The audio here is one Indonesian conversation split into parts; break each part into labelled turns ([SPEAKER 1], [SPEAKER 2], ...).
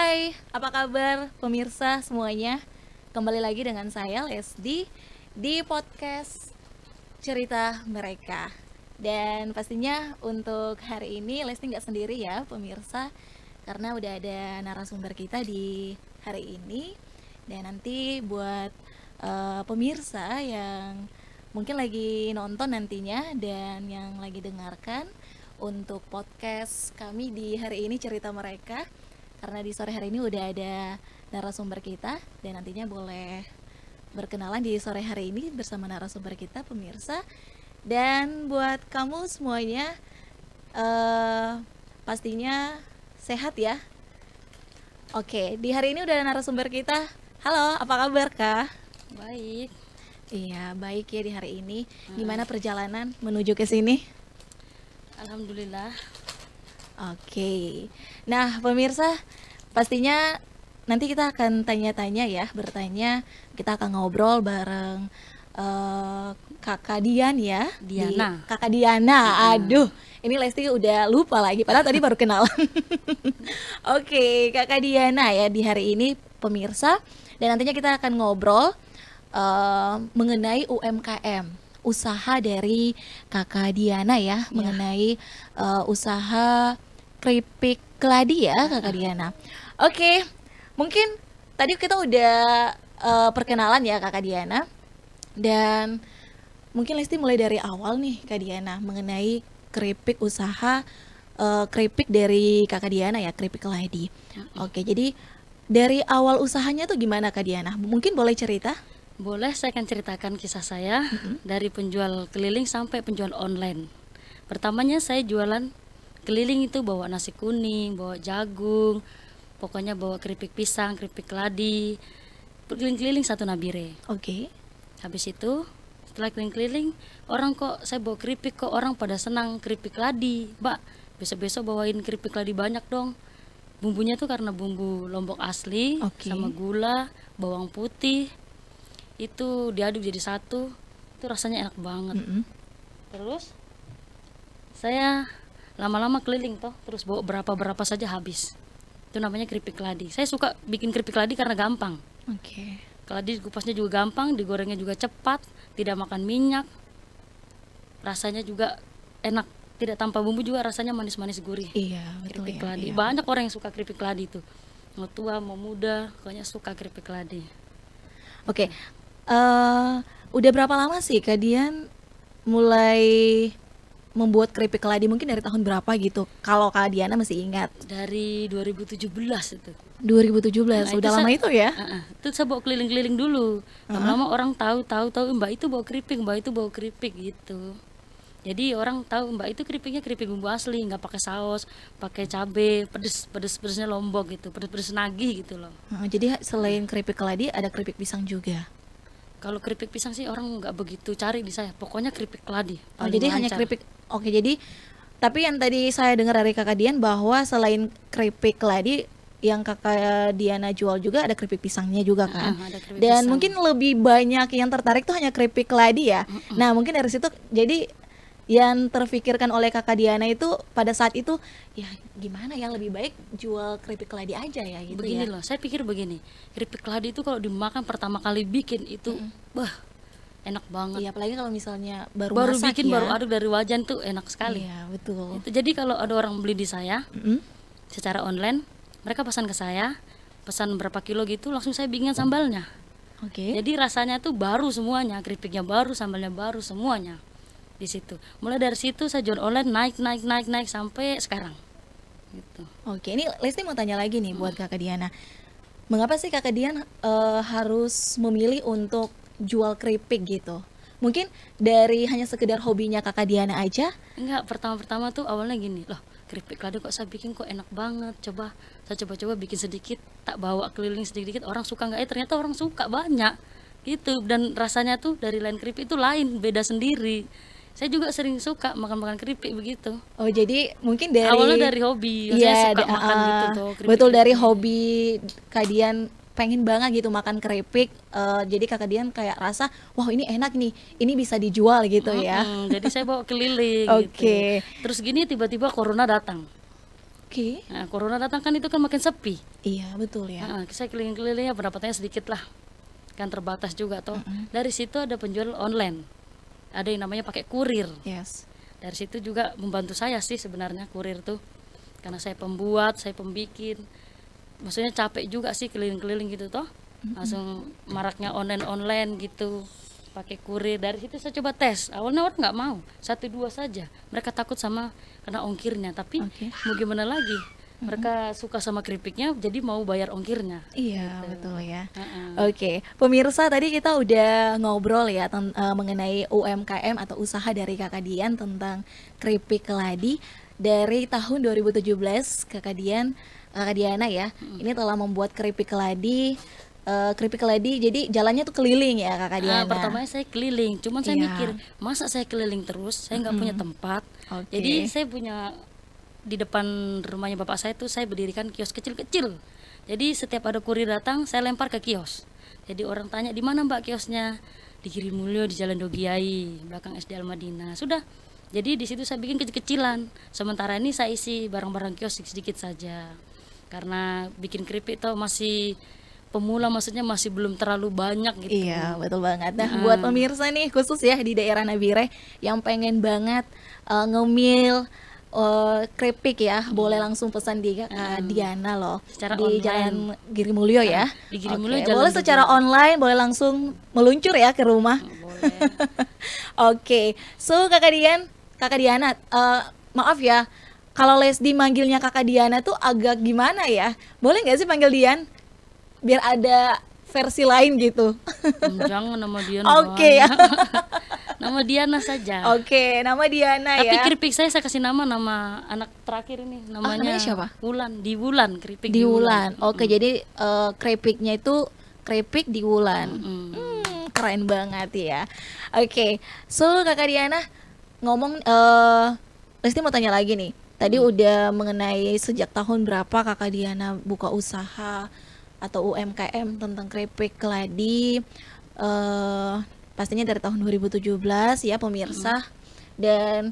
[SPEAKER 1] Hai, apa kabar pemirsa semuanya? Kembali lagi dengan saya Lesdi di podcast Cerita Mereka. Dan pastinya untuk hari ini Lesdi nggak sendiri ya pemirsa, karena udah ada narasumber kita di hari ini. Dan nanti buat pemirsa yang mungkin lagi nonton nantinya dan yang lagi dengarkan untuk podcast kami di hari ini Cerita Mereka, karena di sore hari ini udah ada narasumber kita dan nantinya boleh berkenalan di sore hari ini bersama narasumber kita pemirsa. Dan buat kamu semuanya pastinya sehat ya. Oke, di hari ini udah ada narasumber kita. Halo, apa kabar Kak?
[SPEAKER 2] Baik.
[SPEAKER 1] Iya, baik ya di hari ini. Gimana perjalanan menuju ke sini?
[SPEAKER 2] Alhamdulillah.
[SPEAKER 1] Oke. Nah, pemirsa, pastinya nanti kita akan tanya-tanya ya, bertanya. Kita akan ngobrol bareng Kakak Dian ya.
[SPEAKER 2] Diana.
[SPEAKER 1] Kakak Diana. Aduh, ini Lesti udah lupa lagi, padahal tadi baru kenalan. Oke, Kakak Diana ya di hari ini pemirsa. Dan nantinya kita akan ngobrol mengenai UMKM, usaha dari Kakak Diana ya, mengenai usaha keripik keladi ya Kakak Diana. Oke, mungkin tadi kita udah perkenalan ya Kakak Diana. Dan mungkin Lesti mulai dari awal nih Kak Diana mengenai keripik usaha keripik dari Kakak Diana ya, keripik keladi. Oke, jadi dari awal usahanya tuh gimana Kak Diana? Mungkin boleh cerita?
[SPEAKER 2] Boleh, saya akan ceritakan kisah saya dari penjual keliling sampai penjual online. Pertamanya saya jualan keliling itu bawa nasi kuning, bawa jagung, pokoknya bawa keripik pisang, keripik keladi, keliling-keliling satu Nabire.
[SPEAKER 1] Oke.
[SPEAKER 2] Habis itu setelah keliling-keliling, orang kok saya bawa keripik kok orang pada senang keripik keladi. Mbak, besok-besok bawain keripik keladi banyak dong. Bumbunya tuh karena bumbu Lombok asli, sama gula, bawang putih. Itu diaduk jadi satu, itu rasanya enak banget. Terus saya lama-lama keliling toh, terus bawa berapa saja habis. Itu namanya keripik keladi. Saya suka bikin keripik keladi karena gampang.
[SPEAKER 1] Oke.
[SPEAKER 2] Keladi kupasnya juga gampang, digorengnya juga cepat, tidak makan minyak, rasanya juga enak, tidak tanpa bumbu juga rasanya manis-manis gurih.
[SPEAKER 1] Iya, betul
[SPEAKER 2] keripik
[SPEAKER 1] ya.
[SPEAKER 2] keladi.
[SPEAKER 1] Iya.
[SPEAKER 2] Banyak orang yang suka keripik keladi itu, mau tua mau muda, pokoknya suka keripik keladi.
[SPEAKER 1] Oke, udah berapa lama sih Kak Dian mulai membuat keripik keladi, mungkin dari tahun berapa gitu? Kalau Kak Diana masih ingat.
[SPEAKER 2] Dari 2017 itu.
[SPEAKER 1] 2017,
[SPEAKER 2] Nah,
[SPEAKER 1] udah lama itu ya?
[SPEAKER 2] Itu saya bawa keliling-keliling dulu. Lama-lama orang tahu Mbak itu bawa keripik, Mbak itu bawa keripik gitu. Jadi orang tahu Mbak itu keripiknya keripik bumbu asli, nggak pakai saus, pakai cabe, pedesnya Lombok gitu, pedes nagih gitu loh.
[SPEAKER 1] Jadi selain keripik keladi ada keripik pisang juga.
[SPEAKER 2] Kalau keripik pisang sih orang nggak begitu cari di saya. Pokoknya keripik keladi.
[SPEAKER 1] Jadi hanya keripik. Oke, jadi tapi yang tadi saya dengar dari Kakak Dian bahwa selain keripik keladi yang Kakak Diana jual juga ada keripik pisangnya juga kan. Dan pisang. Mungkin lebih banyak yang tertarik tuh hanya keripik keladi ya. Nah, mungkin dari situ jadi yang terfikirkan oleh Kakak Diana itu pada saat itu ya gimana ya, lebih baik jual keripik keladi aja ya gitu.
[SPEAKER 2] Begini
[SPEAKER 1] ya.
[SPEAKER 2] Loh, saya pikir begini, keripik keladi itu kalau dimakan pertama kali bikin itu enak banget.
[SPEAKER 1] Iya, apalagi kalau misalnya baru masak
[SPEAKER 2] bikin
[SPEAKER 1] ya.
[SPEAKER 2] baru aduk dari wajan tuh enak sekali.
[SPEAKER 1] Iya, betul.
[SPEAKER 2] Jadi kalau ada orang beli di saya secara online, mereka pesan ke saya, pesan berapa kilo gitu, langsung saya bikin sambalnya.
[SPEAKER 1] Oke.
[SPEAKER 2] Jadi rasanya tuh baru semuanya, keripiknya baru, sambalnya baru semuanya. Di situ. Mulai dari situ saya jual online naik sampai sekarang. Gitu.
[SPEAKER 1] Oke, ini Lesti mau tanya lagi nih buat Kakak Diana. Mengapa sih Kakak Dian harus memilih untuk jual keripik gitu? Mungkin dari hanya sekedar hobinya Kakak Diana aja?
[SPEAKER 2] Enggak, pertama-pertama tuh awalnya gini, loh keripik keladi kok saya bikin kok enak banget, saya coba bikin sedikit, tak bawa keliling sedikit, orang suka nggak? Ternyata orang suka banyak gitu, dan rasanya tuh dari lain keripik itu lain, beda sendiri. Saya juga sering suka makan keripik begitu.
[SPEAKER 1] Oh, jadi mungkin dari
[SPEAKER 2] awalnya dari hobi, saya suka makan gitu tuh.
[SPEAKER 1] Betul, dari hobi Kak Dian pengen banget gitu makan keripik, jadi Kakak Dian kayak rasa wah ini enak nih, ini bisa dijual gitu ya.
[SPEAKER 2] Jadi saya bawa keliling.
[SPEAKER 1] Oke.
[SPEAKER 2] Gitu. Terus gini tiba-tiba corona datang.
[SPEAKER 1] Oke.
[SPEAKER 2] Nah, corona datang kan itu kan makin sepi.
[SPEAKER 1] Iya, betul ya.
[SPEAKER 2] Saya keliling-keliling ya pendapatannya sedikit lah, kan terbatas juga toh. Dari situ ada penjual online, ada yang namanya pakai kurir.
[SPEAKER 1] Yes.
[SPEAKER 2] Dari situ juga membantu saya sih sebenarnya kurir tuh, karena saya pembuat, saya pembikin, maksudnya capek juga sih keliling-keliling gitu toh. Langsung maraknya online gitu, pakai kurir. Dari situ saya coba tes, awalnya orang nggak mau, 1-2 saja, mereka takut sama kena ongkirnya, tapi mau gimana lagi, mereka suka sama keripiknya jadi mau bayar ongkirnya.
[SPEAKER 1] Iya, betul ya. Oke, pemirsa, tadi kita udah ngobrol ya mengenai UMKM atau usaha dari Kakak Dian tentang keripik keladi. Dari tahun 2017 Kakak Diana ya, ini telah membuat keripik keladi. Keripik keladi, jadi jalannya tuh keliling ya Kakak Diana.
[SPEAKER 2] Pertamanya saya keliling, cuman saya mikir, masa saya keliling terus, saya nggak punya tempat. Jadi saya punya, di depan rumahnya bapak saya tuh saya berdirikan kios kecil-kecil. Jadi setiap ada kurir datang, saya lempar ke kios. Jadi orang tanya, di mana mbak kiosnya? Di Girimulyo, di Jalan Dogiai, belakang SD Al-Madinah. Sudah. Jadi di situ saya bikin kecil-kecilan. Sementara ini saya isi barang-barang kios sedikit saja. Karena bikin keripik tuh masih pemula, maksudnya masih belum terlalu banyak gitu.
[SPEAKER 1] Iya, betul banget. Nah, buat pemirsa nih khusus ya di daerah Nabire yang pengen banget ngemil keripik ya, boleh langsung pesan di Diana loh.
[SPEAKER 2] Secara
[SPEAKER 1] di
[SPEAKER 2] online.
[SPEAKER 1] Jalan Girimulyo ya.
[SPEAKER 2] Di Girimulyo
[SPEAKER 1] boleh secara online, boleh langsung meluncur ya ke rumah.
[SPEAKER 2] Boleh.
[SPEAKER 1] Oke. So Kakak Diana, maaf ya, kalau Lesdi manggilnya Kakak Diana tuh agak gimana ya? Boleh nggak sih panggil Dian? Biar ada versi lain gitu.
[SPEAKER 2] Jangan nama Diana.
[SPEAKER 1] Oke.
[SPEAKER 2] Nama Diana saja.
[SPEAKER 1] Oke, nama Diana ya.
[SPEAKER 2] Tapi keripik saya kasih nama anak terakhir ini, namanya
[SPEAKER 1] siapa?
[SPEAKER 2] Wulan, di Wulan, keripik
[SPEAKER 1] di Wulan. Oke, jadi keripiknya itu keripik di Wulan. Keren banget ya. Oke, so Kakak Diana ngomong, Lesti mau tanya lagi nih. Tadi udah mengenai sejak tahun berapa Kakak Diana buka usaha atau UMKM tentang keripik keladi, pastinya dari tahun 2017 ya pemirsa. Dan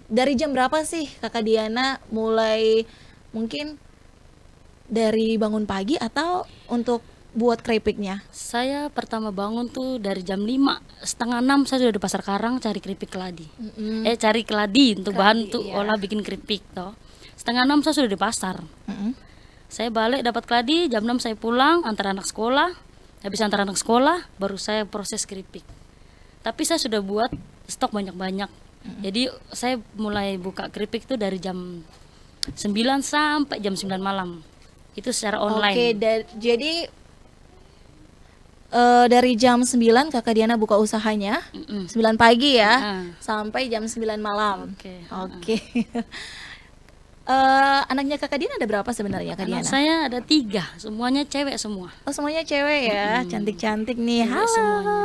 [SPEAKER 1] dari jam berapa sih Kakak Diana mulai, mungkin dari bangun pagi atau untuk buat keripiknya?
[SPEAKER 2] Saya pertama bangun tuh dari jam 5, setengah 6 saya sudah di Pasar Karang cari keripik keladi. Cari keladi untuk bahan untuk olah bikin keripik toh. Setengah 6 saya sudah di pasar. Saya balik dapat keladi, jam 6 saya pulang antar anak sekolah. Habis antar anak sekolah baru saya proses keripik. Tapi saya sudah buat stok banyak-banyak. Jadi saya mulai buka keripik tuh dari jam 9 sampai jam 9 malam. Itu secara online.
[SPEAKER 1] Oke, jadi dari jam 9 Kakak Diana buka usahanya, 9 pagi ya, sampai jam 9 malam. Oke. Anaknya Kakak Diana ada berapa sebenarnya Kak Diana?
[SPEAKER 2] Anak saya ada 3, semuanya cewek semua.
[SPEAKER 1] Oh, semuanya cewek ya, cantik-cantik nih.
[SPEAKER 2] Cewek
[SPEAKER 1] Halo.
[SPEAKER 2] semuanya.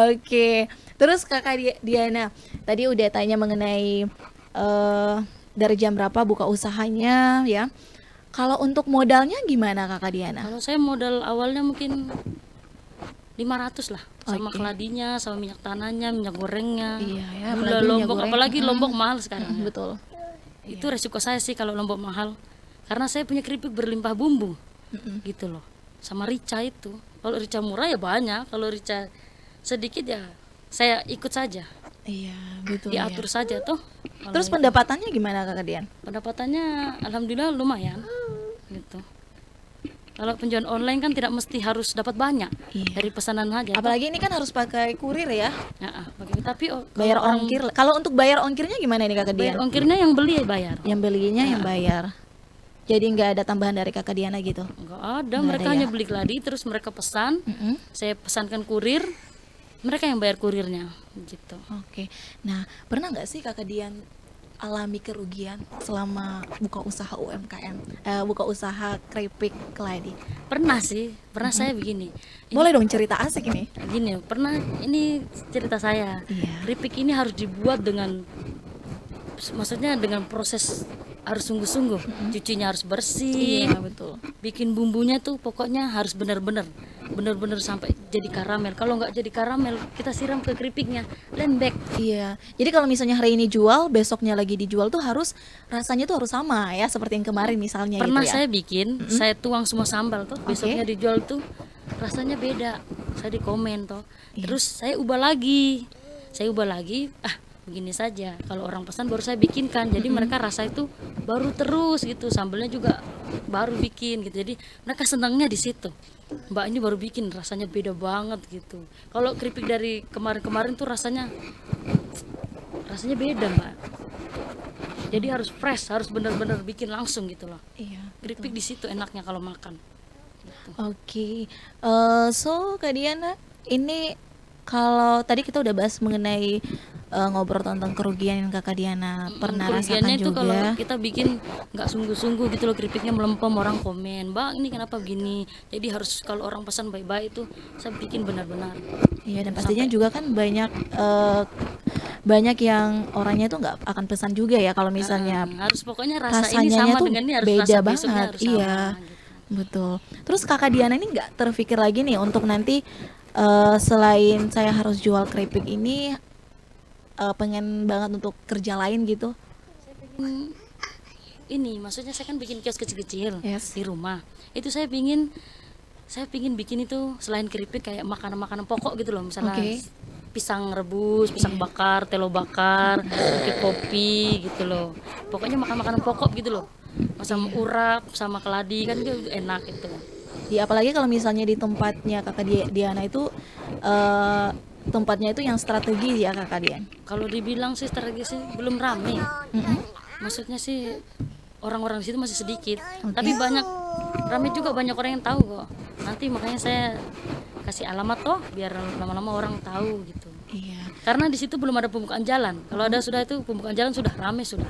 [SPEAKER 1] Oke, terus Kakak Diana tadi udah tanya mengenai dari jam berapa buka usahanya ya. Kalau untuk modalnya gimana Kakak Diana?
[SPEAKER 2] Kalau saya modal awalnya mungkin 500 lah, sama keladinya, sama minyak tanahnya, minyak gorengnya, gula Lombok, apalagi Lombok mahal sekarang.
[SPEAKER 1] Betul.
[SPEAKER 2] Itu resiko saya sih kalau Lombok mahal, karena saya punya keripik berlimpah bumbu, gitu loh. Sama rica itu, kalau rica murah ya banyak, kalau rica sedikit ya saya ikut saja.
[SPEAKER 1] Iya, betul.
[SPEAKER 2] Diatur saja tuh.
[SPEAKER 1] Terus pendapatannya gimana Kakak Dian?
[SPEAKER 2] Pendapatannya alhamdulillah lumayan, gitu. Kalau penjualan online kan tidak mesti harus dapat banyak dari pesanan aja.
[SPEAKER 1] Apalagi ini kan harus pakai kurir ya.
[SPEAKER 2] Tapi
[SPEAKER 1] bayar ongkir. Kalau untuk bayar ongkirnya gimana nih Kakak Dian?
[SPEAKER 2] Bayar ongkirnya yang beli bayar.
[SPEAKER 1] Yang belinya yang bayar. Jadi nggak ada tambahan dari Kakak Diana gitu?
[SPEAKER 2] Nggak ada, mereka hanya beli keladi terus mereka pesan. Saya pesankan kurir, mereka yang bayar kurirnya gitu.
[SPEAKER 1] Oke. Nah, pernah nggak sih Kakak Dian alami kerugian selama buka usaha UMKM, buka usaha keripik keladi?
[SPEAKER 2] Pernah sih, saya begini.
[SPEAKER 1] Boleh dong cerita asik ini.
[SPEAKER 2] Gini, ini cerita saya. Keripik ini harus dibuat dengan, maksudnya dengan proses harus sungguh-sungguh. Cucinya harus bersih.
[SPEAKER 1] Iya, betul.
[SPEAKER 2] Bikin bumbunya tuh pokoknya harus benar-benar. bener-bener sampai jadi karamel. Kalau nggak jadi karamel, kita siram ke keripiknya, lembek.
[SPEAKER 1] Iya. Jadi kalau misalnya hari ini jual, besoknya lagi dijual tuh harus rasanya tuh harus sama ya, seperti yang kemarin misalnya
[SPEAKER 2] Pernah
[SPEAKER 1] gitu ya.
[SPEAKER 2] saya bikin, saya tuang semua sambal tuh, besoknya dijual tuh rasanya beda. Saya di komen tuh. Terus saya ubah lagi. Begini saja. Kalau orang pesan baru saya bikinkan. Jadi mereka rasa itu baru terus gitu. Sambalnya juga baru bikin gitu. Jadi mereka senangnya di situ. Mbak ini baru bikin, rasanya beda banget gitu. Kalau keripik dari kemarin-kemarin tuh rasanya beda, Mbak. Jadi harus fresh, harus benar-benar bikin langsung gitu loh.
[SPEAKER 1] Iya.
[SPEAKER 2] Keripik di situ enaknya kalau makan.
[SPEAKER 1] Oke. So Kak Diana, ini kalau tadi kita udah bahas mengenai ngobrol tentang kerugian yang Kakak Diana pernah rasakan
[SPEAKER 2] Kerugiannya itu kalau
[SPEAKER 1] juga.
[SPEAKER 2] kita bikin nggak sungguh-sungguh gitu loh, keripiknya melempem, orang komen, Bang ini kenapa begini. Jadi harus kalau orang pesan baik-baik itu saya bikin benar-benar.
[SPEAKER 1] Iya, dan pastinya juga kan banyak yang orangnya tuh nggak akan pesan juga ya kalau misalnya
[SPEAKER 2] Harus pokoknya rasa ini
[SPEAKER 1] rasanya
[SPEAKER 2] sama
[SPEAKER 1] tuh
[SPEAKER 2] dengan ini, harus
[SPEAKER 1] beda
[SPEAKER 2] rasa besoknya
[SPEAKER 1] banget.
[SPEAKER 2] harus sama,
[SPEAKER 1] Iya,
[SPEAKER 2] gitu.
[SPEAKER 1] betul. Terus Kakak Diana ini nggak terpikir lagi nih untuk nanti selain saya harus jual keripik ini, pengen banget untuk kerja lain gitu?
[SPEAKER 2] Ini maksudnya saya kan bikin kios kecil-kecil
[SPEAKER 1] Yes.
[SPEAKER 2] di rumah. Itu saya pingin bikin itu selain keripik kayak makanan-makanan pokok gitu loh, misalnya
[SPEAKER 1] Oke.
[SPEAKER 2] pisang rebus, pisang bakar, telo bakar, pakai kopi gitu loh. Pokoknya makan-makanan pokok gitu loh. Sama urap, sama keladi kan itu enak itu.
[SPEAKER 1] Ya apalagi kalau misalnya di tempatnya Kakak Diana itu tempatnya itu yang strategi ya Kakak Dian.
[SPEAKER 2] Kalau dibilang sih strategi sih belum rame. Maksudnya sih orang-orang di situ masih sedikit. Tapi rame juga, banyak orang yang tahu kok. Nanti makanya saya kasih alamat toh biar lama-lama orang tahu gitu.
[SPEAKER 1] Iya.
[SPEAKER 2] Karena di situ belum ada pembukaan jalan. Kalau ada sudah itu pembukaan jalan sudah rame sudah.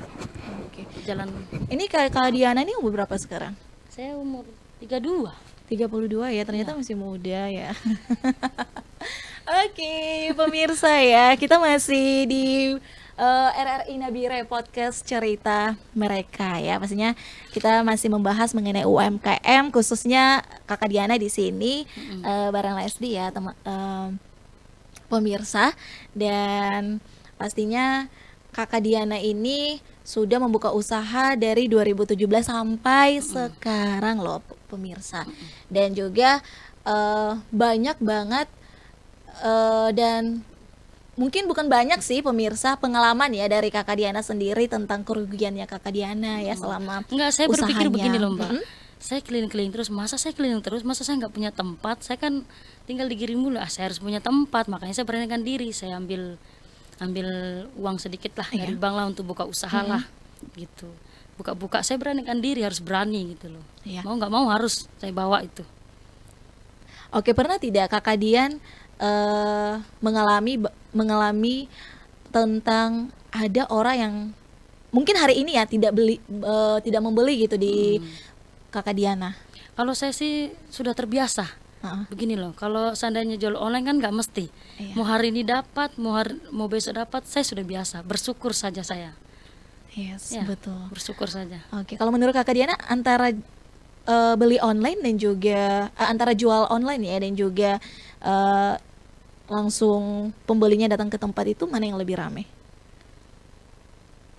[SPEAKER 1] Oke.
[SPEAKER 2] Jalan.
[SPEAKER 1] Ini Kakak Diana ini umur berapa sekarang?
[SPEAKER 2] Saya umur 32.
[SPEAKER 1] 32 ya, ternyata masih muda ya. Oke, pemirsa ya, kita masih di RRI Nabire Podcast Cerita Mereka ya. Pastinya kita masih membahas mengenai UMKM, khususnya Kakak Diana di sini bareng Lesdi ya, pemirsa. Dan pastinya Kakak Diana ini sudah membuka usaha dari 2017 sampai sekarang loh pemirsa. Dan juga banyak banget dan mungkin bukan banyak sih pemirsa pengalaman ya dari Kakak Diana sendiri tentang kerugiannya Kakak Diana ya selama
[SPEAKER 2] Enggak, saya berpikir
[SPEAKER 1] usahanya.
[SPEAKER 2] begini loh Mbak. Saya keliling-keliling terus, masa saya nggak punya tempat? Saya kan tinggal di Giring mulu, saya harus punya tempat. Makanya saya beranikan diri, saya ambil uang sedikit lah dari bank lah untuk buka usaha lah gitu. Buka-buka saya beranikan diri, harus berani gitu loh.
[SPEAKER 1] Iya.
[SPEAKER 2] Mau nggak mau harus saya bawa itu.
[SPEAKER 1] Oke, pernah tidak Kakak Dian mengalami tentang ada orang yang mungkin hari ini ya tidak membeli gitu di Kakak Diana?
[SPEAKER 2] Kalau saya sih sudah terbiasa. Begini loh, kalau seandainya jual online kan nggak mesti.
[SPEAKER 1] Iya.
[SPEAKER 2] Mau hari ini dapat, mau besok dapat, saya sudah biasa. Bersyukur saja saya.
[SPEAKER 1] Yes,
[SPEAKER 2] Ya,
[SPEAKER 1] betul.
[SPEAKER 2] bersyukur saja.
[SPEAKER 1] Oke, kalau menurut Kakak Diana antara beli online dan juga antara jual online ya dan juga langsung pembelinya datang ke tempat itu, mana yang lebih ramai?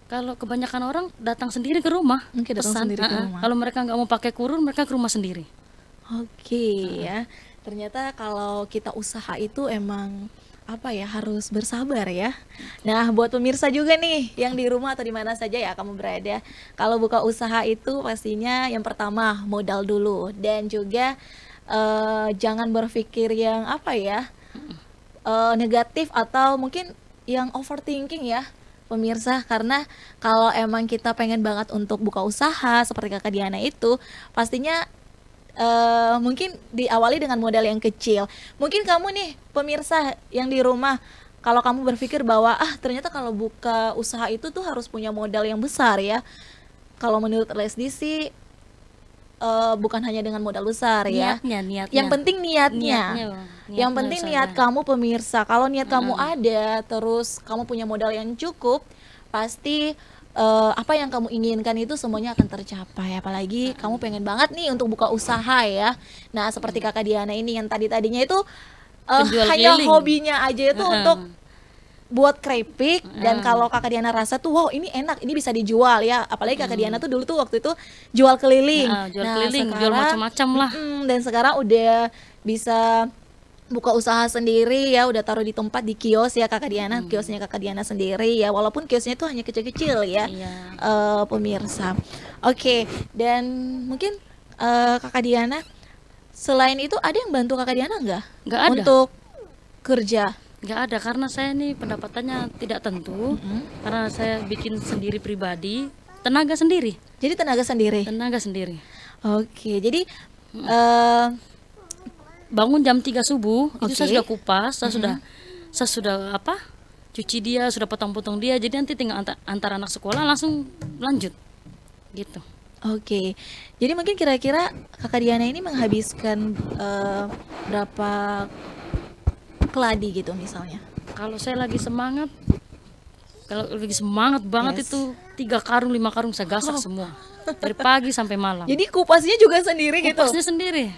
[SPEAKER 2] Kalau kebanyakan orang datang sendiri ke rumah,
[SPEAKER 1] Mungkin datang
[SPEAKER 2] pesan.
[SPEAKER 1] sendiri ke rumah.
[SPEAKER 2] Kalau mereka nggak mau pakai kurun, mereka ke rumah sendiri.
[SPEAKER 1] Oke ya, ternyata kalau kita usaha itu emang apa ya, harus bersabar ya. Nah, buat pemirsa juga nih yang di rumah atau di mana saja ya kamu berada, kalau buka usaha itu pastinya yang pertama modal dulu, dan juga jangan berpikir yang apa ya, negatif atau mungkin yang overthinking ya pemirsa, karena kalau emang kita pengen banget untuk buka usaha seperti Kakak Diana itu, pastinya mungkin diawali dengan modal yang kecil. Mungkin kamu nih pemirsa yang di rumah, kalau kamu berpikir bahwa ternyata kalau buka usaha itu tuh harus punya modal yang besar ya. Kalau menurut Lesdi sih bukan hanya dengan modal besar ya.
[SPEAKER 2] Niatnya.
[SPEAKER 1] Yang penting niatnya.
[SPEAKER 2] Bang.
[SPEAKER 1] Yang
[SPEAKER 2] Niatnya
[SPEAKER 1] penting
[SPEAKER 2] harus
[SPEAKER 1] niat
[SPEAKER 2] ada.
[SPEAKER 1] kamu pemirsa. Kalau niat kamu ada, terus kamu punya modal yang cukup, pasti apa yang kamu inginkan itu semuanya akan tercapai. Apalagi kamu pengen banget nih untuk buka usaha ya. Nah, seperti Kakak Diana ini yang tadinya itu
[SPEAKER 2] Penjual
[SPEAKER 1] hanya
[SPEAKER 2] keliling.
[SPEAKER 1] hobinya aja itu untuk buat keripik, dan kalau Kakak Diana rasa tuh wow ini enak, ini bisa dijual ya. Apalagi Kakak Diana tuh dulu tuh waktu itu jual keliling.
[SPEAKER 2] Jual keliling, jual macam-macam lah.
[SPEAKER 1] Dan sekarang udah bisa buka usaha sendiri ya, udah taruh di tempat di kios ya Kakak Diana, kiosnya Kakak Diana sendiri ya, walaupun kiosnya itu hanya kecil-kecil ya.
[SPEAKER 2] Iya.
[SPEAKER 1] Pemirsa. Oke, dan mungkin Kakak Diana selain itu ada yang bantu Kakak Diana nggak
[SPEAKER 2] Nggak ada.
[SPEAKER 1] untuk kerja?
[SPEAKER 2] Nggak ada, karena saya nih pendapatannya tidak tentu, karena saya bikin sendiri pribadi, tenaga sendiri.
[SPEAKER 1] Jadi tenaga sendiri.
[SPEAKER 2] Tenaga sendiri.
[SPEAKER 1] Oke, jadi
[SPEAKER 2] Bangun jam 3 subuh, itu saya
[SPEAKER 1] Oke.
[SPEAKER 2] sudah kupas, saya sudah apa? Cuci dia, sudah potong-potong dia, jadi nanti tinggal antar anak sekolah langsung lanjut. Gitu.
[SPEAKER 1] Oke, jadi mungkin kira-kira Kakak Diana ini menghabiskan berapa keladi gitu misalnya?
[SPEAKER 2] Kalau saya lagi semangat, kalau lagi semangat banget
[SPEAKER 1] Yes.
[SPEAKER 2] itu 3 karung, 5 karung saya gasak semua. Dari pagi sampai malam.
[SPEAKER 1] Jadi kupasnya juga sendiri gitu?
[SPEAKER 2] Kupasnya sendiri.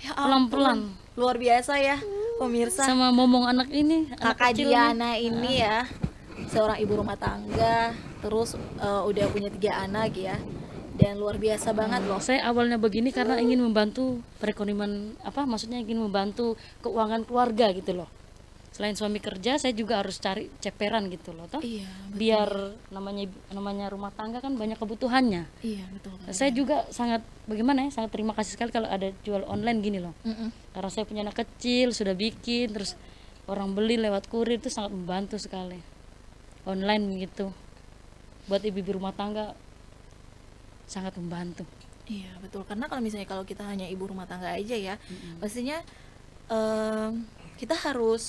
[SPEAKER 1] Ya ampun,
[SPEAKER 2] Pelan-pelan.
[SPEAKER 1] luar biasa ya pemirsa.
[SPEAKER 2] Sama momong anak ini, anak
[SPEAKER 1] Kakak
[SPEAKER 2] kecil nih.
[SPEAKER 1] Diana ini ya seorang ibu rumah tangga, terus udah punya 3 anak ya, dan luar biasa banget loh.
[SPEAKER 2] Saya awalnya begini karena ingin membantu perekonomian, maksudnya ingin membantu keuangan keluarga gitu loh. Selain suami kerja, saya juga harus cari ceperan gitu loh, toh.
[SPEAKER 1] Iya,
[SPEAKER 2] Biar namanya rumah tangga kan banyak kebutuhannya.
[SPEAKER 1] iya betul.
[SPEAKER 2] Saya juga sangat sangat terima kasih sekali kalau ada jual online gini loh. Karena saya punya anak kecil, sudah bikin, terus orang beli lewat kurir, itu sangat membantu sekali. Online gitu. Buat ibu-ibu rumah tangga sangat membantu.
[SPEAKER 1] Iya betul, karena kalau kita hanya ibu rumah tangga aja ya, pastinya kita harus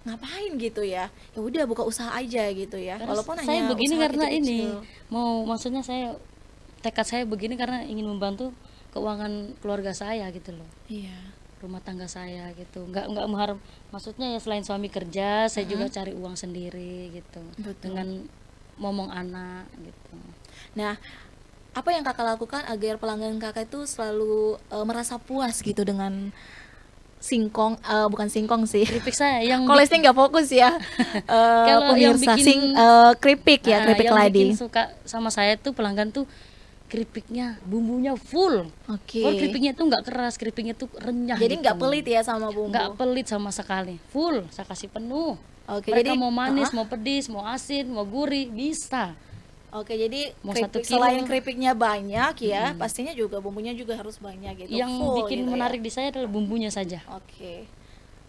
[SPEAKER 1] ngapain gitu ya? Ya udah buka usaha aja gitu ya.
[SPEAKER 2] Karena
[SPEAKER 1] Walaupun
[SPEAKER 2] saya
[SPEAKER 1] hanya
[SPEAKER 2] begini
[SPEAKER 1] usaha
[SPEAKER 2] karena
[SPEAKER 1] kecil-kecil.
[SPEAKER 2] maksudnya tekad saya begini karena ingin membantu keuangan keluarga saya gitu loh,
[SPEAKER 1] Iya.
[SPEAKER 2] rumah tangga saya gitu. Nggak mengharap, maksudnya ya selain suami kerja, saya juga cari uang sendiri gitu.
[SPEAKER 1] Betul.
[SPEAKER 2] Dengan momong anak gitu.
[SPEAKER 1] Nah, apa yang Kakak lakukan agar pelanggan Kakak itu selalu merasa puas gitu dengan singkong, bukan singkong sih.
[SPEAKER 2] Keripik saya yang
[SPEAKER 1] Kalau Lesti nggak fokus ya,
[SPEAKER 2] Kalau yang
[SPEAKER 1] pemirsa,
[SPEAKER 2] bikin-
[SPEAKER 1] keripik ya, keripik
[SPEAKER 2] yang
[SPEAKER 1] ladi.
[SPEAKER 2] bikin suka sama saya tuh pelanggan tuh keripiknya, bumbunya full.
[SPEAKER 1] Oke.
[SPEAKER 2] Full keripiknya tuh nggak keras, keripiknya tuh renyah.
[SPEAKER 1] Jadi nggak
[SPEAKER 2] gitu.
[SPEAKER 1] pelit ya sama bumbu.
[SPEAKER 2] Nggak pelit sama sekali, full. Saya kasih penuh.
[SPEAKER 1] Oke,
[SPEAKER 2] Mereka
[SPEAKER 1] jadi
[SPEAKER 2] mau manis, mau pedis, mau asin, mau gurih, bisa.
[SPEAKER 1] Oke, jadi
[SPEAKER 2] Mau 1
[SPEAKER 1] keripik,
[SPEAKER 2] kilo.
[SPEAKER 1] selain keripiknya banyak ya, pastinya juga bumbunya juga harus banyak gitu.
[SPEAKER 2] Yang
[SPEAKER 1] full
[SPEAKER 2] bikin
[SPEAKER 1] gitu ya.
[SPEAKER 2] menarik di saya adalah bumbunya saja.
[SPEAKER 1] Oke.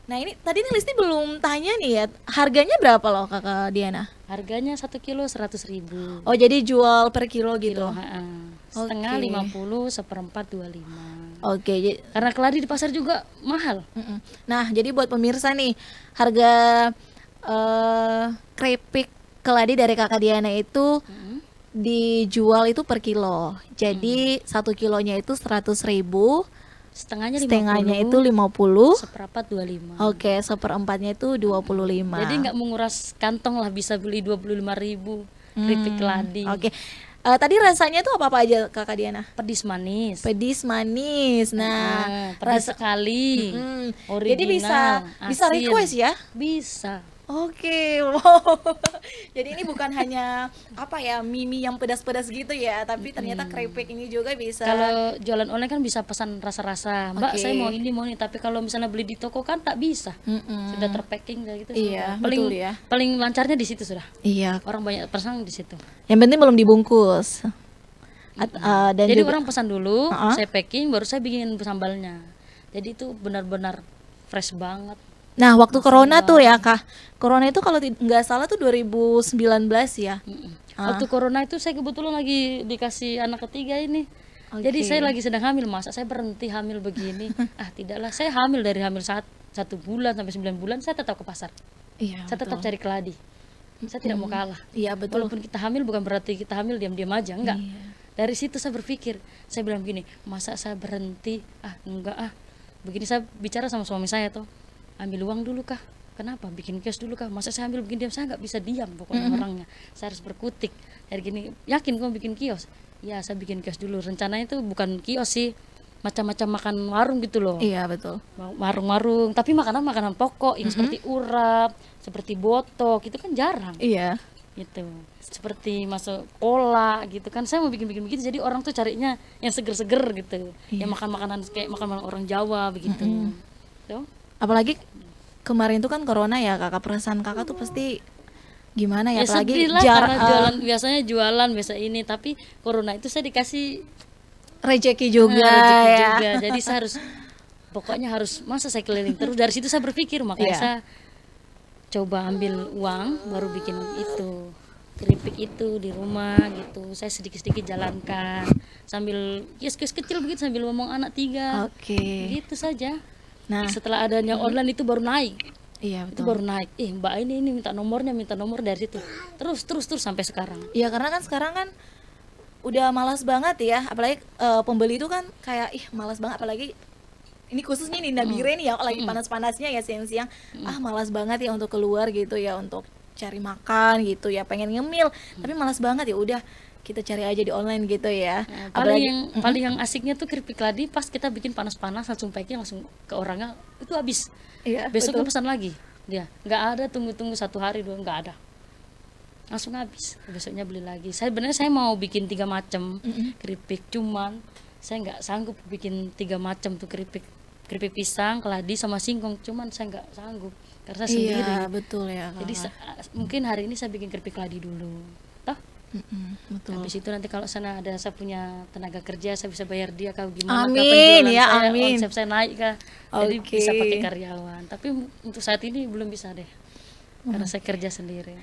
[SPEAKER 1] Nah ini tadi nih Listi belum tanya nih ya, harganya berapa loh Kakak Diana?
[SPEAKER 2] Harganya 1 kilo 100.000.
[SPEAKER 1] Oh jadi jual per kilo gitu.
[SPEAKER 2] Setengah
[SPEAKER 1] Oke.
[SPEAKER 2] 50, seperempat 25.
[SPEAKER 1] Oke,
[SPEAKER 2] Karena keladi di pasar juga mahal.
[SPEAKER 1] nah jadi buat pemirsa nih, harga keripik keladi dari Kakak Diana itu dijual itu per kilo. Jadi 1 kilonya itu 100.000,
[SPEAKER 2] Setengahnya 50,
[SPEAKER 1] setengahnya itu 50.
[SPEAKER 2] seperempat 25.
[SPEAKER 1] Oke, seperempatnya itu 25.
[SPEAKER 2] Jadi nggak menguras kantong lah, bisa beli 25.000 keripik keladi.
[SPEAKER 1] Oke. Tadi rasanya tuh apa-apa aja Kakak Diana?
[SPEAKER 2] Pedis manis.
[SPEAKER 1] Pedis manis. Nah,
[SPEAKER 2] pedis sekali. Original.
[SPEAKER 1] jadi bisa
[SPEAKER 2] asin.
[SPEAKER 1] request ya?
[SPEAKER 2] Bisa.
[SPEAKER 1] Oke, wow. Jadi ini bukan hanya apa ya, mie yang pedas-pedas gitu ya, tapi ternyata keripik ini juga bisa.
[SPEAKER 2] Kalau jualan online kan bisa pesan rasa-rasa. Mbak,
[SPEAKER 1] Oke.
[SPEAKER 2] saya mau ini. Tapi kalau misalnya beli di toko kan tak bisa. Sudah terpacking kayak gitu.
[SPEAKER 1] Iya,
[SPEAKER 2] semua.
[SPEAKER 1] betul ya.
[SPEAKER 2] Paling lancarnya di situ sudah.
[SPEAKER 1] Iya.
[SPEAKER 2] Orang banyak pesan di situ.
[SPEAKER 1] Yang penting belum dibungkus. Dan
[SPEAKER 2] Jadi
[SPEAKER 1] juga
[SPEAKER 2] orang pesan dulu,
[SPEAKER 1] Uh-uh.
[SPEAKER 2] saya packing, baru saya bikin sambalnya. Jadi itu benar-benar fresh banget.
[SPEAKER 1] Nah, waktu corona tuh ya, Kak. Corona itu kalau nggak salah tuh 2019 ya.
[SPEAKER 2] Waktu corona itu saya kebetulan lagi dikasih anak ketiga ini.
[SPEAKER 1] Oke.
[SPEAKER 2] Jadi saya lagi sedang hamil, masa saya berhenti hamil begini. Tidaklah, saya hamil dari hamil 1 bulan sampai 9 bulan, saya tetap ke pasar.
[SPEAKER 1] Iya.
[SPEAKER 2] Saya tetap cari keladi. Saya tidak mau kalah.
[SPEAKER 1] Iya, betul.
[SPEAKER 2] Walaupun kita hamil bukan berarti kita hamil diam-diam aja, enggak.
[SPEAKER 1] Iya.
[SPEAKER 2] Dari situ saya berpikir, saya bilang gini, masa saya berhenti? Enggak. Begini saya bicara sama suami saya tuh, ambil uang dulu kah? Kenapa? Bikin kios dulu kah? Masa saya ambil begini diam? Saya nggak bisa diam pokoknya orangnya. Saya harus berkutik. Kayak gini, yakin kamu bikin kios? Ya saya bikin kios dulu, rencananya itu bukan kios sih, macam-macam makan warung gitu loh.
[SPEAKER 1] Iya betul.
[SPEAKER 2] Warung-warung, tapi makanan-makanan pokok yang seperti urap, seperti botok, itu kan jarang
[SPEAKER 1] Iya.
[SPEAKER 2] gitu. Seperti masuk cola gitu kan, saya mau bikin-bikin begitu, jadi orang tuh carinya yang seger-seger gitu.
[SPEAKER 1] Iya.
[SPEAKER 2] Yang makan makanan kayak makan orang Jawa begitu. Tuh.
[SPEAKER 1] Apalagi kemarin tuh kan corona ya kakak, perasaan kakak tuh pasti gimana ya,
[SPEAKER 2] Ya
[SPEAKER 1] apalagi
[SPEAKER 2] sedih lah karena jualan, biasanya jualan biasa ini, tapi corona itu saya dikasih
[SPEAKER 1] rezeki juga
[SPEAKER 2] rezeki
[SPEAKER 1] ya.
[SPEAKER 2] juga. Jadi saya harus, pokoknya harus, masa saya keliling terus. Dari situ saya berpikir, makanya
[SPEAKER 1] Iya.
[SPEAKER 2] saya coba ambil uang baru bikin itu keripik itu di rumah gitu. Saya sedikit-sedikit jalankan sambil kios-kios kecil begitu, sambil ngomong anak 3
[SPEAKER 1] Oke.
[SPEAKER 2] gitu saja.
[SPEAKER 1] Nah,
[SPEAKER 2] Setelah adanya online itu baru naik.
[SPEAKER 1] iya
[SPEAKER 2] Itu
[SPEAKER 1] betul.
[SPEAKER 2] baru naik. Mbak ini minta nomor dari situ. Terus sampai sekarang.
[SPEAKER 1] Iya karena kan sekarang kan udah malas banget ya, apalagi pembeli itu kan kayak malas banget, apalagi ini khususnya nih Nabire nih ya, lagi panas-panasnya ya siang-siang, malas banget ya untuk keluar gitu ya, untuk cari makan gitu ya, pengen ngemil tapi malas banget, ya udah kita cari aja di online gitu ya.
[SPEAKER 2] Paling yang asiknya tuh keripik ladi, pas kita bikin panas-panas langsung packing langsung ke orangnya, itu habis.
[SPEAKER 1] Iya,
[SPEAKER 2] Besoknya
[SPEAKER 1] betul.
[SPEAKER 2] pesan lagi dia, nggak ada tunggu-tunggu 1 hari 2, nggak ada, langsung habis, besoknya beli lagi. Sebenarnya saya mau bikin 3 macam keripik, cuman saya nggak sanggup bikin 3 macam tuh keripik pisang, keladi sama singkong, cuman saya nggak sanggup karena saya sendiri.
[SPEAKER 1] Iya betul ya Kak.
[SPEAKER 2] Jadi mungkin hari ini saya bikin keripik keladi dulu, toh
[SPEAKER 1] Betul.
[SPEAKER 2] habis itu nanti kalau sana ada, saya punya tenaga kerja, saya bisa bayar dia kah gimana, kah
[SPEAKER 1] Amin
[SPEAKER 2] penjualan
[SPEAKER 1] ya,
[SPEAKER 2] saya,
[SPEAKER 1] amin.
[SPEAKER 2] omset saya naik kah, jadi
[SPEAKER 1] Oke.
[SPEAKER 2] bisa pakai karyawan. Tapi untuk saat ini belum bisa deh, karena saya kerja sendiri.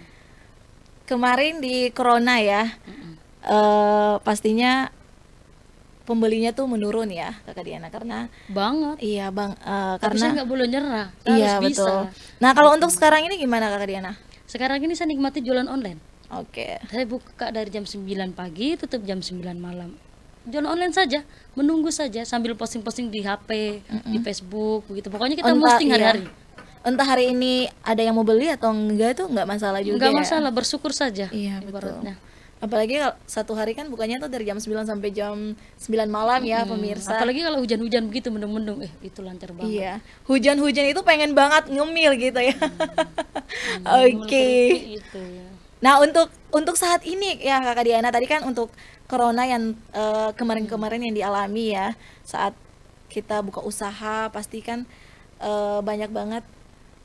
[SPEAKER 1] Kemarin di corona ya, pastinya pembelinya tuh menurun ya Kakak Diana, karena
[SPEAKER 2] Banget.
[SPEAKER 1] iya Bang,
[SPEAKER 2] Tapi
[SPEAKER 1] karena
[SPEAKER 2] saya nggak boleh nyerah, saya
[SPEAKER 1] iya
[SPEAKER 2] harus bisa.
[SPEAKER 1] betul. Nah kalau untuk sekarang ini gimana Kakak Diana?
[SPEAKER 2] Sekarang ini saya nikmati jualan online.
[SPEAKER 1] Oke.
[SPEAKER 2] Saya buka dari jam 9 pagi, tutup jam 9 malam. Jualan online saja, menunggu saja sambil posting-posting di HP, di Facebook begitu. Pokoknya kita posting hari-hari.
[SPEAKER 1] Entah hari ini ada yang mau beli atau enggak tuh nggak masalah juga
[SPEAKER 2] Enggak
[SPEAKER 1] ya.
[SPEAKER 2] masalah, bersyukur saja.
[SPEAKER 1] Iya betul.
[SPEAKER 2] Ibaratnya.
[SPEAKER 1] Apalagi kalau satu hari kan bukannya tuh dari jam 9 sampai jam 9 malam ya pemirsa.
[SPEAKER 2] Apalagi kalau hujan-hujan begitu, mendung-mendung, itu lancar banget.
[SPEAKER 1] Iya, hujan-hujan itu pengen banget ngemil gitu ya. Oke.
[SPEAKER 2] Itu ya.
[SPEAKER 1] Nah untuk saat ini ya Kakak Diana, tadi kan untuk corona yang kemarin-kemarin yang dialami ya, saat kita buka usaha pasti kan banyak banget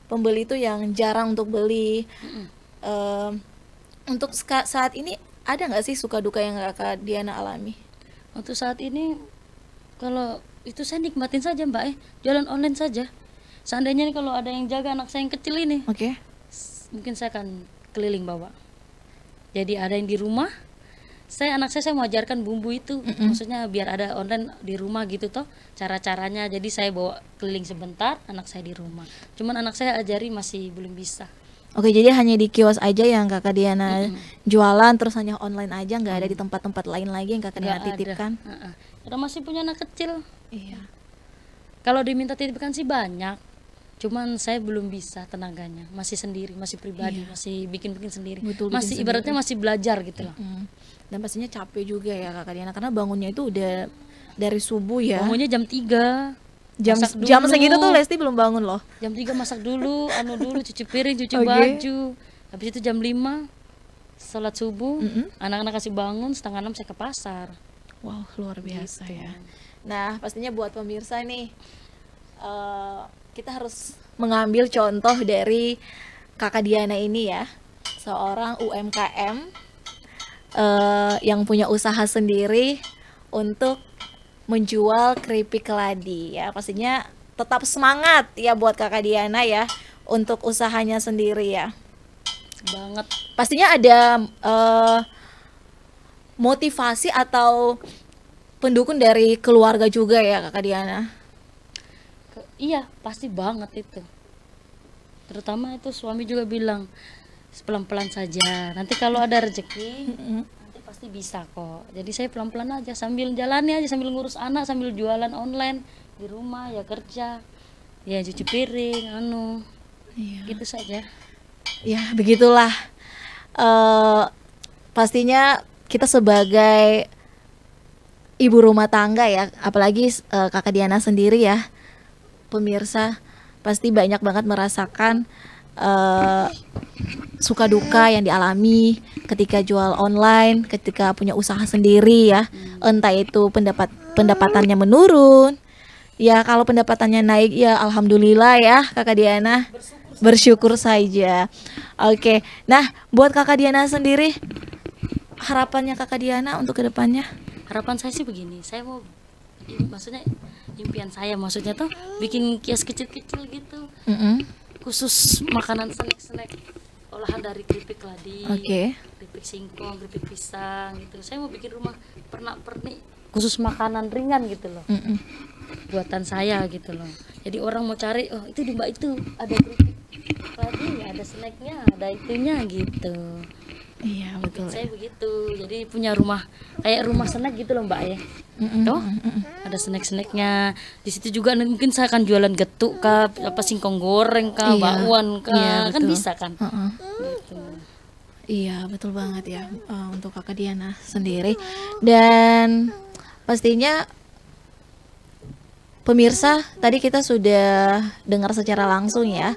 [SPEAKER 1] pembeli itu yang jarang untuk beli. Untuk saat ini ada nggak sih suka duka yang Kakak Diana alami?
[SPEAKER 2] Untuk saat ini, kalau itu saya nikmatin saja Mbak, jualan online saja. Seandainya nih kalau ada yang jaga anak saya yang kecil ini,
[SPEAKER 1] Oke.
[SPEAKER 2] mungkin saya akan keliling bawa. Jadi ada yang di rumah, anak saya mau ajarkan bumbu itu, maksudnya biar ada online di rumah gitu toh, cara-caranya. Jadi saya bawa keliling sebentar, anak saya di rumah. Cuman anak saya ajari masih belum bisa.
[SPEAKER 1] Oke, jadi hanya di kios aja yang Kakak Diana jualan, terus hanya online aja, nggak ada di tempat-tempat lain lagi yang Kakak Diana
[SPEAKER 2] Nggak ada.
[SPEAKER 1] titipkan?
[SPEAKER 2] Karena masih punya anak kecil.
[SPEAKER 1] Iya.
[SPEAKER 2] Kalau diminta titipkan sih banyak, cuman saya belum bisa tenaganya, masih sendiri, masih pribadi, masih bikin-bikin sendiri,
[SPEAKER 1] Betul, bikin
[SPEAKER 2] masih ibaratnya masih belajar gitu lah.
[SPEAKER 1] Dan pastinya capek juga ya Kakak Diana, karena bangunnya itu udah dari subuh ya.
[SPEAKER 2] Bangunnya jam 3,
[SPEAKER 1] Jam
[SPEAKER 2] masak
[SPEAKER 1] jam
[SPEAKER 2] dulu.
[SPEAKER 1] segitu tuh Lesti belum bangun loh.
[SPEAKER 2] jam 3 masak dulu, dulu cuci piring, cuci
[SPEAKER 1] Oke.
[SPEAKER 2] baju, habis itu jam 5 sholat subuh, anak-anak kasih bangun, setengah 6 saya ke pasar.
[SPEAKER 1] Wow, luar biasa
[SPEAKER 2] Gitu.
[SPEAKER 1] ya. Nah, pastinya buat pemirsa nih, kita harus mengambil contoh dari Kakak Diana ini ya, seorang UMKM yang punya usaha sendiri untuk menjual keripik keladi ya. Pastinya tetap semangat ya buat Kakak Diana ya untuk usahanya sendiri ya.
[SPEAKER 2] Banget.
[SPEAKER 1] Pastinya ada motivasi atau pendukung dari keluarga juga ya Kakak Diana.
[SPEAKER 2] Iya, pasti banget itu. Terutama itu suami juga bilang, pelan-pelan saja. Nanti kalau ada rezeki, nanti pasti bisa kok. Jadi saya pelan-pelan aja, sambil jalani aja, sambil ngurus anak, sambil jualan online di rumah, ya kerja, ya cuci piring,
[SPEAKER 1] Iya.
[SPEAKER 2] gitu saja.
[SPEAKER 1] Ya begitulah pastinya kita sebagai ibu rumah tangga ya, apalagi Kakak Diana sendiri ya, pemirsa pasti banyak banget merasakan suka duka yang dialami ketika jual online, ketika punya usaha sendiri ya. Entah itu pendapatannya menurun. Ya kalau pendapatannya naik ya alhamdulillah ya Kakak Diana. Bersyukur saja. Oke. Nah, buat Kakak Diana sendiri, harapannya Kakak Diana untuk kedepannya?
[SPEAKER 2] Harapan saya sih begini, saya mau maksudnya impian saya maksudnya tuh bikin kios kecil-kecil gitu. Khusus makanan snack olahan dari keripik ladi, keripik singkong, keripik pisang gitu. Saya mau bikin rumah pernak-pernik khusus makanan ringan gitu loh. Buatan saya gitu loh. Jadi orang mau cari, oh itu di Mbak itu ada keripik ladi, ada snacknya, ada itunya gitu.
[SPEAKER 1] Iya betul.
[SPEAKER 2] Saya begitu. Jadi punya rumah kayak rumah snack gitu loh Mbak ya. Tuh ada snack-snacknya. Di situ juga mungkin saya akan jualan getuk kah, apa singkong goreng kah, bakwan kah, kan bisa kan. Gitu.
[SPEAKER 1] Iya betul banget ya, untuk Kakak Diana sendiri. Dan pastinya pemirsa, tadi kita sudah dengar secara langsung ya,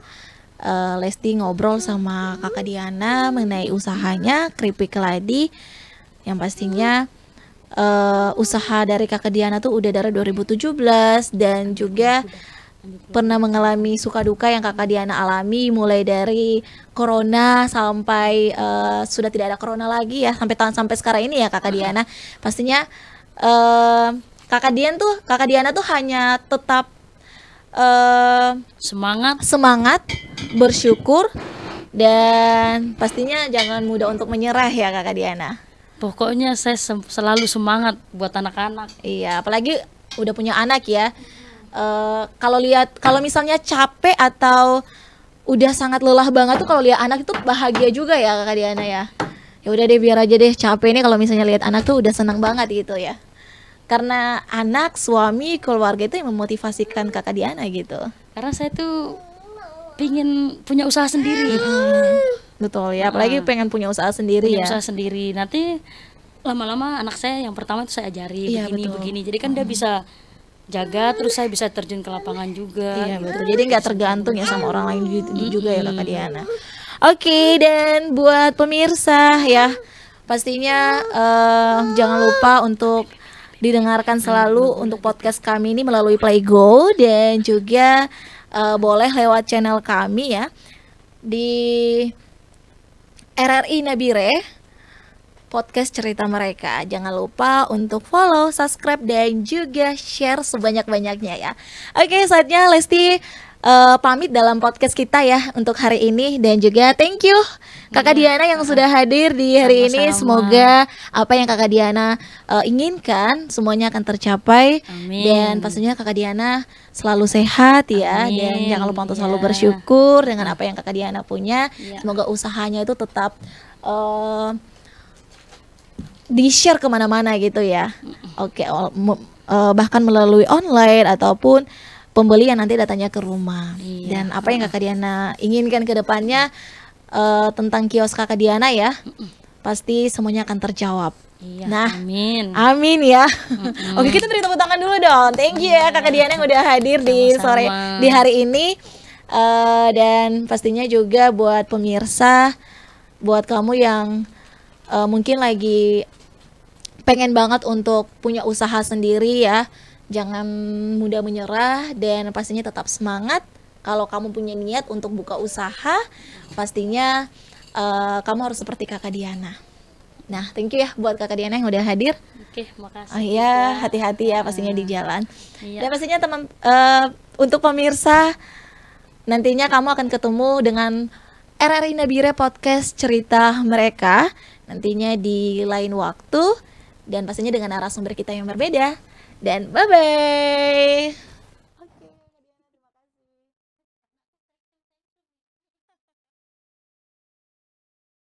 [SPEAKER 1] Lesti ngobrol sama Kakak Diana mengenai usahanya keripik keladi, yang pastinya usaha dari Kakak Diana tuh udah dari 2017 dan juga pernah mengalami suka duka yang Kakak Diana alami, mulai dari corona sampai sudah tidak ada corona lagi ya, sampai sekarang ini ya Kakak Diana. Pastinya Kakak Diana tuh hanya tetap semangat, bersyukur, dan pastinya jangan mudah untuk menyerah ya Kakak Diana.
[SPEAKER 2] Pokoknya saya selalu semangat buat anak-anak.
[SPEAKER 1] Iya, apalagi udah punya anak ya. Kalau misalnya capek atau udah sangat lelah banget tuh, kalau lihat anak itu bahagia juga ya Kakak Diana ya. Ya udah deh, biar aja deh capek nih, kalau misalnya lihat anak tuh udah senang banget gitu ya. Karena anak, suami, keluarga itu yang memotivasikan Kakak Diana gitu.
[SPEAKER 2] Karena saya tuh pingin punya usaha sendiri.
[SPEAKER 1] Betul ya, apalagi pengen punya usaha sendiri ya.
[SPEAKER 2] Usaha sendiri. Nanti lama-lama anak saya yang pertama itu saya ajari begini. Jadi kan dia bisa jaga, terus saya bisa terjun ke lapangan juga.
[SPEAKER 1] Iya betul. Jadi nggak tergantung ya sama orang lain juga ya Kakak Diana. Oke, dan buat pemirsa ya, pastinya jangan lupa untuk didengarkan selalu untuk podcast kami ini melalui Playgo, dan juga boleh lewat channel kami ya di RRI Nabire podcast cerita mereka. Jangan lupa untuk follow, subscribe, dan juga share sebanyak-banyaknya ya. Oke, saatnya Lesti pamit dalam podcast kita ya untuk hari ini, dan juga thank you Kakak Diana yang sudah hadir di hari ini. Semoga apa yang Kakak Diana inginkan semuanya akan tercapai.
[SPEAKER 2] Amin.
[SPEAKER 1] Dan pastinya Kakak Diana selalu sehat ya. Amin. Dan jangan lupa untuk selalu bersyukur dengan apa yang Kakak Diana punya. Semoga usahanya itu tetap di-share kemana-mana gitu ya. Oke, bahkan melalui online ataupun pembeli yang nanti datanya ke rumah. Dan apa yang Kakak Diana inginkan ke depannya tentang kios Kakak Diana ya, pasti semuanya akan terjawab. Nah, amin ya. Oke, kita beri tepuk tangan dulu dong. Thank you ya Kakak Diana yang udah hadir di hari ini. Dan pastinya juga buat pemirsa, buat kamu yang mungkin lagi pengen banget untuk punya usaha sendiri ya, jangan mudah menyerah, dan pastinya tetap semangat. Kalau kamu punya niat untuk buka usaha, pastinya kamu harus seperti Kakak Diana. Nah, thank you ya buat Kakak Diana yang udah hadir.
[SPEAKER 2] Oke, makasih.
[SPEAKER 1] Oh iya, hati-hati ya pastinya di jalan. Dan pastinya untuk pemirsa, nantinya kamu akan ketemu dengan RRI Nabire podcast cerita mereka nantinya di lain waktu, dan pastinya dengan narasumber kita yang berbeda. Dan bye-bye.